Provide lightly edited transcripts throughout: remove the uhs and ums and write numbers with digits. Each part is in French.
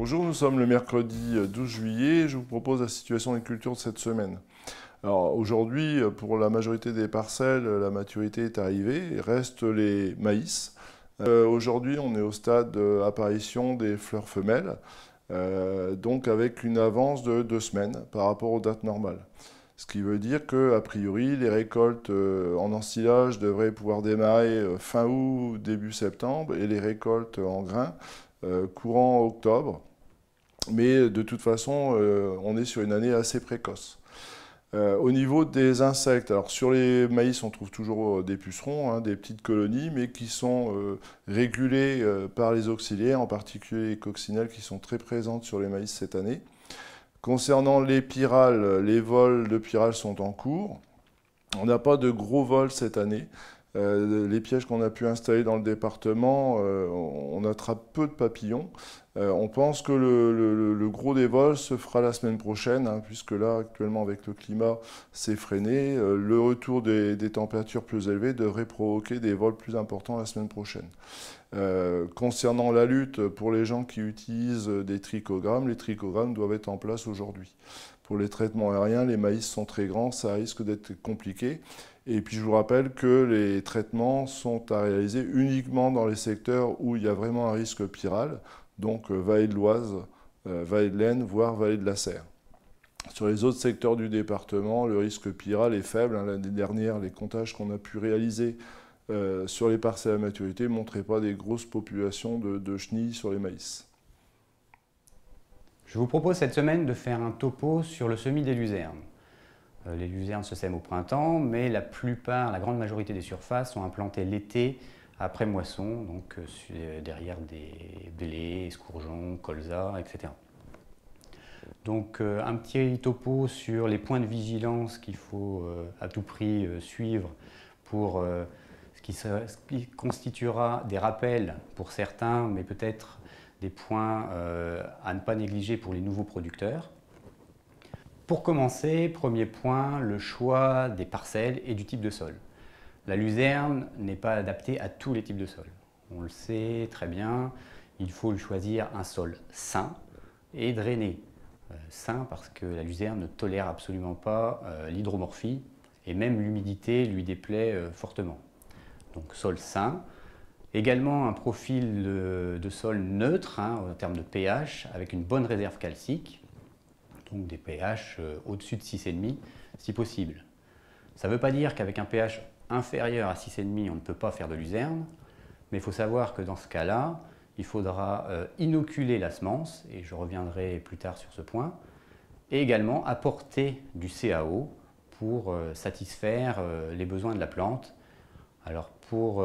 Bonjour, nous sommes le mercredi 12 juillet. Je vous propose la situation des cultures de cette semaine. Alors aujourd'hui, pour la majorité des parcelles, la maturité est arrivée. Il reste les maïs. Aujourd'hui, on est au stade d'apparition des fleurs femelles, donc avec une avance de 2 semaines par rapport aux dates normales. Ce qui veut dire qu'a priori, les récoltes en ensilage devraient pouvoir démarrer fin août, début septembre, et les récoltes en grains courant octobre. Mais de toute façon, on est sur une année assez précoce. Au niveau des insectes, alors sur les maïs, on trouve toujours des pucerons, hein, des petites colonies, mais qui sont régulées par les auxiliaires, en particulier les coccinelles qui sont très présentes sur les maïs cette année. Concernant les pyrales, les vols de pyrales sont en cours. On n'a pas de gros vols cette année. Les pièges qu'on a pu installer dans le département, on attrape peu de papillons. On pense que le gros des vols se fera la semaine prochaine, hein, puisque là, actuellement, avec le climat, c'est freiné. Le retour des températures plus élevées devrait provoquer des vols plus importants la semaine prochaine. Concernant la lutte, pour les gens qui utilisent des trichogrammes, les trichogrammes doivent être en place aujourd'hui. Pour les traitements aériens, les maïs sont très grands, ça risque d'être compliqué. Et puis je vous rappelle que les traitements sont à réaliser uniquement dans les secteurs où il y a vraiment un risque pyral, donc vallée de l'Oise, vallée de l'Aisne, voire vallée de la Serre. Sur les autres secteurs du département, le risque pyral est faible. L'année dernière, les comptages qu'on a pu réaliser sur les parcelles à maturité ne montraient pas des grosses populations de chenilles sur les maïs. Je vous propose cette semaine de faire un topo sur le semis des luzernes. Les luzernes se sèment au printemps, mais la grande majorité des surfaces sont implantées l'été après moisson, donc derrière des blés, escourgeons, colza, etc. Donc un petit topo sur les points de vigilance qu'il faut à tout prix suivre pour ce qui constituera des rappels pour certains, mais peut-être des points à ne pas négliger pour les nouveaux producteurs. Pour commencer, premier point, le choix des parcelles et du type de sol. La luzerne n'est pas adaptée à tous les types de sols. On le sait très bien, il faut lui choisir un sol sain et drainé. Sain parce que la luzerne ne tolère absolument pas l'hydromorphie et même l'humidité lui déplaît fortement. Donc sol sain. Également un profil de sol neutre, hein, en termes de pH, avec une bonne réserve calcique, donc des pH au-dessus de 6,5 si possible. Ça ne veut pas dire qu'avec un pH inférieur à 6,5 on ne peut pas faire de luzerne, mais il faut savoir que dans ce cas-là, il faudra inoculer la semence, et je reviendrai plus tard sur ce point, et également apporter du CAO pour satisfaire les besoins de la plante. Alors pour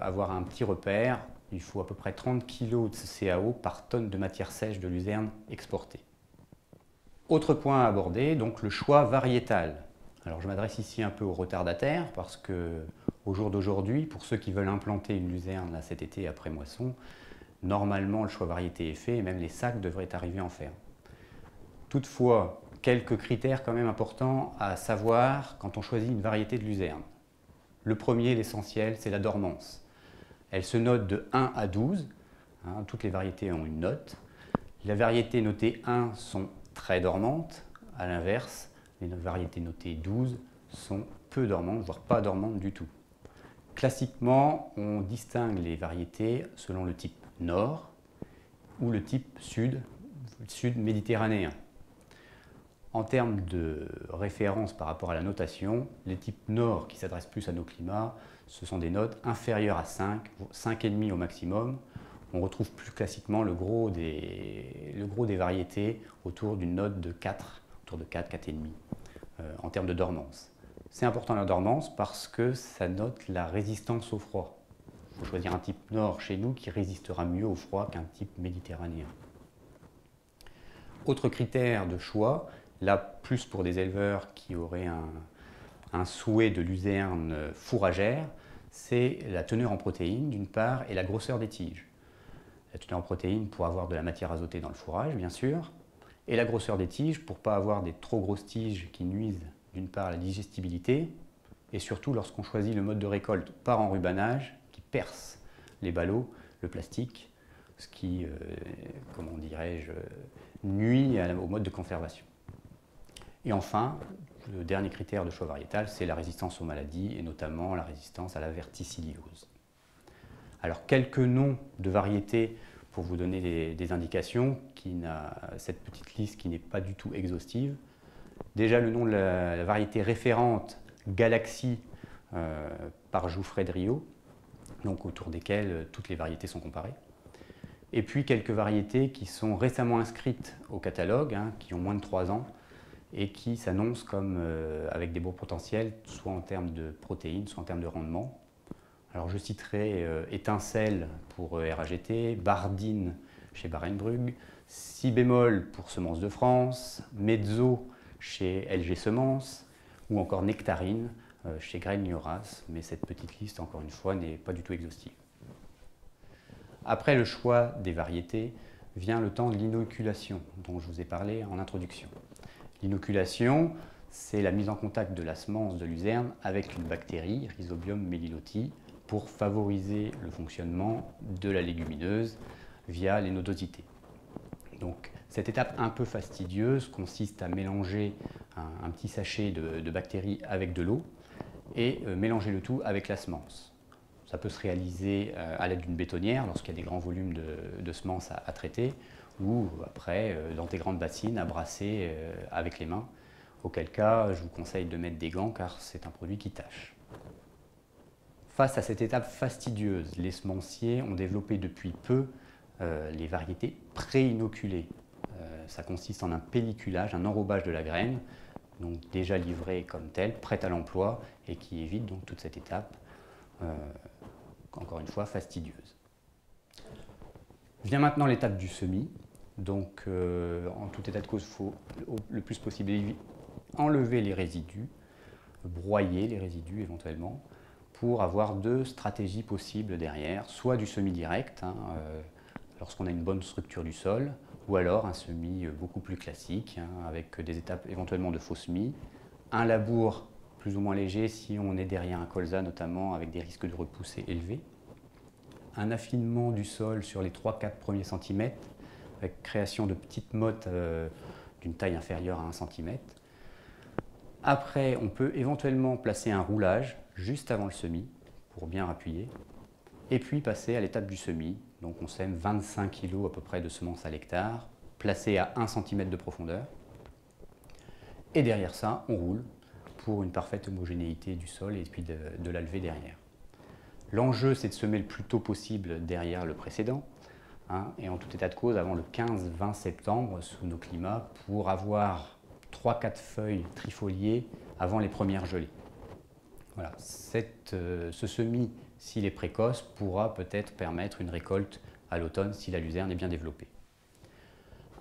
avoir un petit repère, il faut à peu près 30 kg de CAO par tonne de matière sèche de luzerne exportée. Autre point à aborder, donc le choix variétal. Alors je m'adresse ici un peu aux retardataires parce que au jour d'aujourd'hui, pour ceux qui veulent implanter une luzerne là, cet été après moisson, normalement le choix variété est fait et même les sacs devraient arriver en ferme. Toutefois, quelques critères quand même importants à savoir quand on choisit une variété de luzerne. Le premier, l'essentiel, c'est la dormance. Elle se note de 1 à 12. Hein, toutes les variétés ont une note. Les variétés notées 1 sont très dormantes. À l'inverse, les variétés notées 12 sont peu dormantes, voire pas dormantes du tout. Classiquement, on distingue les variétés selon le type nord ou le type sud méditerranéen. En termes de référence par rapport à la notation, les types nord qui s'adressent plus à nos climats, ce sont des notes inférieures à 5, 5,5 au maximum. On retrouve plus classiquement le gros des variétés autour d'une note de 4, autour de 4, 4,5 en termes de dormance. C'est important la dormance parce que ça note la résistance au froid. Il faut choisir un type nord chez nous qui résistera mieux au froid qu'un type méditerranéen. Autre critère de choix, là plus pour des éleveurs qui auraient un souhait de luzerne fourragère, c'est la teneur en protéines d'une part et la grosseur des tiges. La teneur en protéines pour avoir de la matière azotée dans le fourrage bien sûr, et la grosseur des tiges pour ne pas avoir des trop grosses tiges qui nuisent d'une part à la digestibilité et surtout lorsqu'on choisit le mode de récolte par enrubanage qui perce les ballots, le plastique, ce qui, comment dirais-je, nuit au mode de conservation. Et enfin, le dernier critère de choix variétal, c'est la résistance aux maladies, et notamment la résistance à la verticilliose. Alors, quelques noms de variétés pour vous donner des indications, cette petite liste qui n'est pas du tout exhaustive. Déjà, le nom de la variété référente, Galaxy, par Jouffret de Rio, donc autour desquelles toutes les variétés sont comparées. Et puis quelques variétés qui sont récemment inscrites au catalogue, qui ont moins de 3 ans, et qui s'annoncent comme avec des beaux potentiels, soit en termes de protéines, soit en termes de rendement. Alors je citerai Étincelle pour RAGT, Bardine chez Barenbrugg, Si bémol pour Semences de France, Mezzo chez LG Semences, ou encore Nectarine chez Graines Lloras, mais cette petite liste, encore une fois, n'est pas du tout exhaustive. Après le choix des variétés, vient le temps de l'inoculation, dont je vous ai parlé en introduction. L'inoculation, c'est la mise en contact de la semence de luzerne avec une bactérie, Rhizobium meliloti, pour favoriser le fonctionnement de la légumineuse via les nodosités. Donc, cette étape un peu fastidieuse consiste à mélanger un petit sachet de bactéries avec de l'eau et mélanger le tout avec la semence. Ça peut se réaliser à l'aide d'une bétonnière lorsqu'il y a des grands volumes de semences à traiter, ou après dans des grandes bassines à brasser avec les mains, auquel cas je vous conseille de mettre des gants car c'est un produit qui tâche. Face à cette étape fastidieuse, les semenciers ont développé depuis peu les variétés pré-inoculées. Ça consiste en un pelliculage, un enrobage de la graine, donc déjà livrée comme telle, prête à l'emploi et qui évite donc toute cette étape, encore une fois, fastidieuse. Vient maintenant l'étape du semis. Donc, en tout état de cause, il faut le plus possible enlever les résidus, broyer les résidus éventuellement, pour avoir 2 stratégies possibles derrière, soit du semis direct, lorsqu'on a une bonne structure du sol, ou alors un semis beaucoup plus classique, avec des étapes éventuellement de faux semis, un labour plus ou moins léger si on est derrière un colza notamment, avec des risques de repoussée élevés, un affinement du sol sur les 3-4 premiers centimètres, avec création de petites mottes d'une taille inférieure à 1 cm. Après, on peut éventuellement placer un roulage juste avant le semis pour bien appuyer, et puis passer à l'étape du semis. Donc on sème 25 kg à peu près de semences à l'hectare, placées à 1 cm de profondeur. Et derrière ça, on roule pour une parfaite homogénéité du sol et puis de la levée derrière. L'enjeu, c'est de semer le plus tôt possible derrière le précédent, et en tout état de cause avant le 15-20 septembre sous nos climats pour avoir 3-4 feuilles trifoliées avant les premières gelées. Voilà. Ce semis, s'il est précoce, pourra peut-être permettre une récolte à l'automne si la luzerne est bien développée.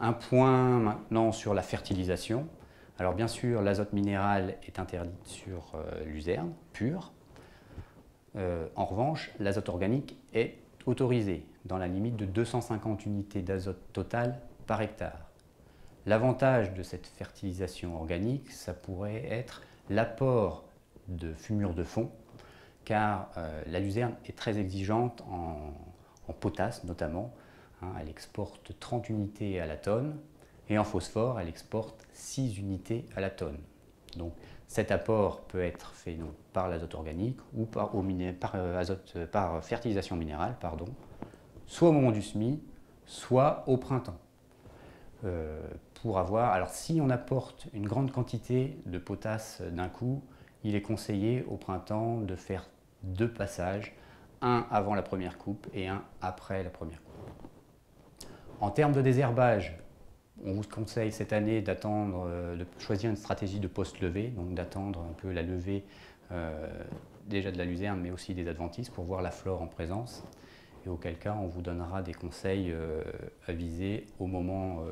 Un point maintenant sur la fertilisation. Alors bien sûr, l'azote minéral est interdit sur luzerne pure. En revanche, l'azote organique est autorisé dans la limite de 250 unités d'azote total par hectare. L'avantage de cette fertilisation organique, ça pourrait être l'apport de fumure de fond, car la luzerne est très exigeante en potasse notamment. Elle exporte 30 unités à la tonne, et en phosphore, elle exporte 6 unités à la tonne. Donc cet apport peut être fait donc, par l'azote organique ou par fertilisation minérale, soit au moment du semis, soit au printemps. Alors si on apporte une grande quantité de potasse d'un coup, il est conseillé au printemps de faire 2 passages, un avant la première coupe et un après la première coupe. En termes de désherbage, on vous conseille cette année de choisir une stratégie de post-levée, donc d'attendre un peu la levée déjà de la luzerne, mais aussi des adventices pour voir la flore en présence. Et auquel cas, on vous donnera des conseils à viser au moment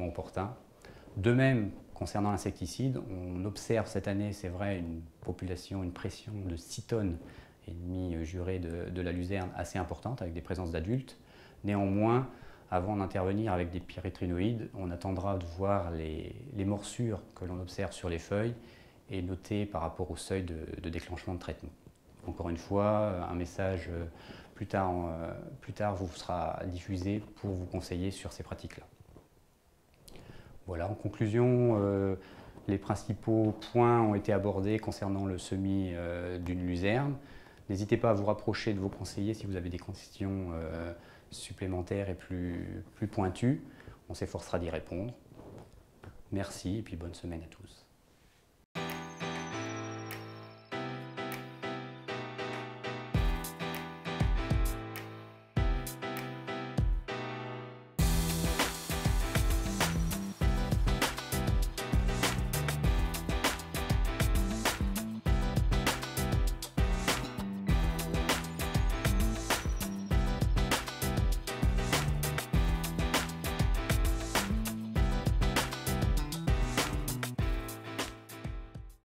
opportun. De même, concernant l'insecticide, on observe cette année, c'est vrai, une pression de 6 tonnes et demie jurée de la luzerne assez importante, avec des présences d'adultes. Néanmoins, avant d'intervenir avec des pyrétrinoïdes, on attendra de voir les morsures que l'on observe sur les feuilles et noter par rapport au seuil de déclenchement de traitement. Encore une fois, un message plus tard vous sera diffusé pour vous conseiller sur ces pratiques-là. Voilà, en conclusion, les principaux points ont été abordés concernant le semis d'une luzerne. N'hésitez pas à vous rapprocher de vos conseillers si vous avez des questions supplémentaires et plus pointues. On s'efforcera d'y répondre. Merci et puis bonne semaine à tous.